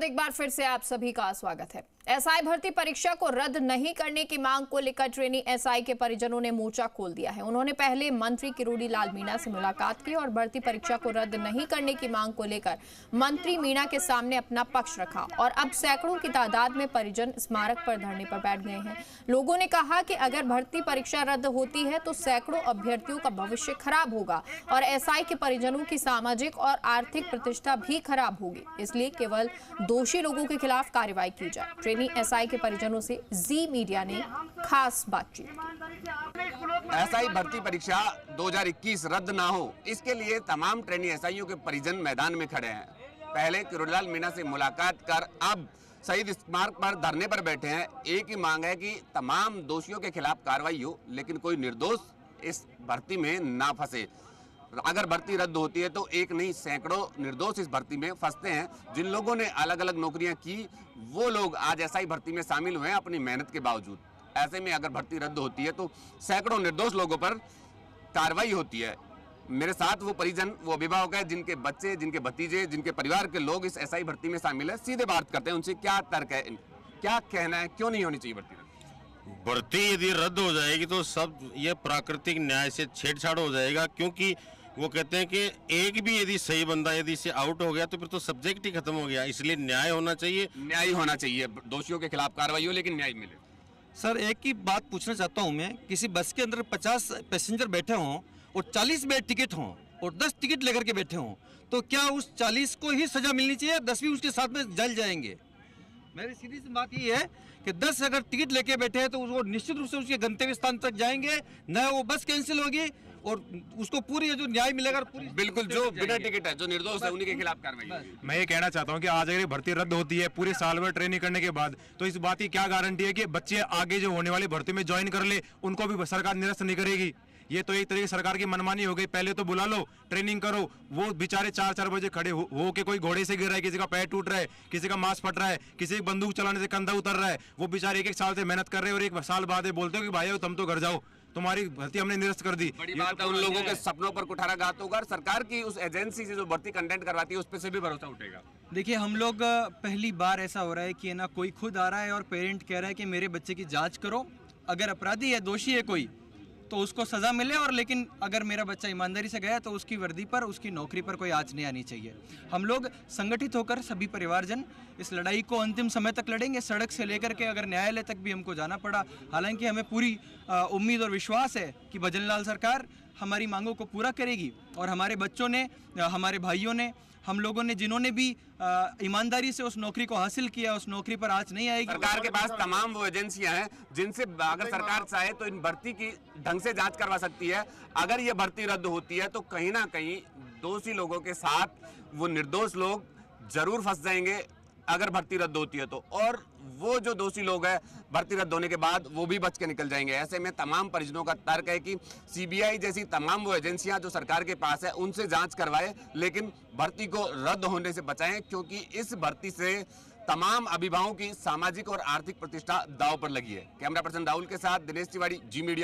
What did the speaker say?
एक बार फिर से आप सभी का स्वागत है। एसआई भर्ती परीक्षा को रद्द नहीं करने की मांग को लेकर ट्रेनी एसआई के परिजनों ने मोर्चा खोल दिया है। उन्होंने पहले मंत्री किरोड़ी लाल मीणा से मुलाकात की और भर्ती परीक्षा को रद्द नहीं करने की मांग को लेकर मंत्री मीणा के सामने अपना पक्ष रखा और अब सैकड़ों की तादाद में परिजन स्मारक पर धरने पर बैठ गए हैं। लोगों ने कहा कि अगर भर्ती परीक्षा रद्द होती है तो सैकड़ों अभ्यर्थियों का भविष्य खराब होगा और एसआई के परिजनों की सामाजिक और आर्थिक प्रतिष्ठा भी खराब होगी, इसलिए केवल दोषी लोगों के खिलाफ कार्रवाई की जाए। ट्रेनी एसआई के परिजनों से जी मीडिया ने खास बातचीत की। एसआई भर्ती परीक्षा 2021 रद्द ना हो, इसके लिए तमाम ट्रेनी एसआईयों के परिजन मैदान में खड़े हैं। पहले किरोड़ीलाल मीणा से मुलाकात कर अब शहीद स्मारक पर धरने पर बैठे हैं। एक ही मांग है कि तमाम दोषियों के खिलाफ कार्रवाई हो, लेकिन कोई निर्दोष इस भर्ती में ना फंसे। अगर भर्ती रद्द होती है तो एक नहीं सैकड़ों निर्दोष इस भर्ती में फंसते हैं। जिन लोगों ने अलग अलग नौकरियां की वो लोग आज एसआई भर्ती में शामिल हुए हैं अपनी मेहनत के बावजूद। ऐसे में अगर भर्ती रद्द होती है तो सैकड़ों निर्दोष लोगों पर कार्रवाई होती है। मेरे साथ वो परिजन, वो अभिभावक है जिनके बच्चे, जिनके भतीजे, जिनके परिवार के लोग इस एसआई भर्ती में शामिल है। सीधे बात करते हैं उनसे, क्या तर्क है, क्या कहना है, क्यों नहीं होनी चाहिए भर्ती यदि रद्द हो जाएगी तो सब ये प्राकृतिक न्याय से छेड़छाड़ हो जाएगा, क्योंकि वो कहते हैं कि एक भी यदि सही बंदा यदि से आउट हो गया तो फिर तो सब्जेक्ट ही खत्म हो गया। इसलिए न्याय होना चाहिए, न्याय होना चाहिए, दोषियों के खिलाफ कार्रवाई हो लेकिन न्याय मिले। सर, एक ही बात पूछना चाहता हूँ मैं, किसी बस के अंदर 50 पैसेंजर बैठे हों और 40 में टिकट हों और 10 टिकट लेकर के बैठे हों, तो क्या उस 40 को ही सजा मिलनी चाहिए, 10 भी उसके साथ में जल जाएंगे? मेरी सीधी सी बात ये है कि 10 अगर टिकट लेके बैठे हैं तो वो निश्चित रूप से उसके गंतव्य स्थान तक जाएंगे, न वो बस कैंसिल होगी और उसको पूरी जो न्याय मिलेगा पूरी बिल्कुल जो बिना टिकट है, जो निर्दोष है, उन्हीं के खिलाफ कार्रवाई। मैं ये कहना चाहता हूँ कि आज अगर भर्ती रद्द होती है पूरे साल भर ट्रेनिंग करने के बाद, तो इस बात की क्या गारंटी है कि बच्चे आगे जो होने वाली भर्ती में ज्वाइन कर ले, उनको भी सरकार निरस्त नहीं करेगी। ये तो एक तरीके सरकार की मनमानी हो गई। पहले तो बुला लो, ट्रेनिंग करो, वो बेचारे 4-4 बजे खड़े हो के कोई घोड़े से गिर रहा है, किसी का पैर टूट रहा है, किसी का मांस फट रहा है, किसी की बंदूक चलाने से कंधा उतर रहा है, वो बेचारे 1-1 साल से मेहनत कर रहे हैं और 1 साल बाद बोलते हो कि भाई तुम तो घर जाओ, तुम्हारी भर्ती हमने निरस्त कर दी। बड़ी बात है, उन लोगों के सपनों पर कुठाराघात होगा और सरकार की उस एजेंसी से जो भर्ती कंटेंट करवाती है उस पर से भी भरोसा उठेगा। देखिए, हम लोग पहली बार ऐसा हो रहा है कि ना कोई खुद आ रहा है और पेरेंट कह रहा है कि मेरे बच्चे की जांच करो, अगर अपराधी है, दोषी है कोई, तो उसको सजा मिले, और लेकिन अगर मेरा बच्चा ईमानदारी से गया तो उसकी वर्दी पर, उसकी नौकरी पर कोई आंच नहीं आनी चाहिए। हम लोग संगठित होकर सभी परिवारजन इस लड़ाई को अंतिम समय तक लड़ेंगे, सड़क से लेकर के अगर न्यायालय तक भी हमको जाना पड़ा। हालांकि हमें पूरी उम्मीद और विश्वास है कि भजनलाल सरकार हमारी मांगों को पूरा करेगी और हमारे बच्चों ने, हमारे भाइयों ने, हम लोगों ने, जिन्होंने भी ईमानदारी से उस नौकरी को हासिल किया, उस नौकरी पर आंच नहीं आएगी। सरकार के पास तमाम वो एजेंसियां हैं जिनसे अगर सरकार चाहे तो इन भर्ती की ढंग से जांच करवा सकती है। अगर ये भर्ती रद्द होती है तो कहीं ना कहीं दोषी लोगों के साथ वो निर्दोष लोग जरूर फंस जाएंगे अगर भर्ती रद्द होती है तो, और वो जो दोषी लोग हैं भर्ती रद्द होने के बाद वो भी बच के निकल जाएंगे। ऐसे में तमाम परिजनों का तर्क है कि सीबीआई जैसी तमाम वो एजेंसियां जो सरकार के पास है उनसे जांच करवाए, लेकिन भर्ती को रद्द होने से बचाएं, क्योंकि इस भर्ती से तमाम अभिभावकों की सामाजिक और आर्थिक प्रतिष्ठा दांव पर लगी है। कैमरा पर्सन राहुल के साथ दिनेश तिवारी, जी मीडिया।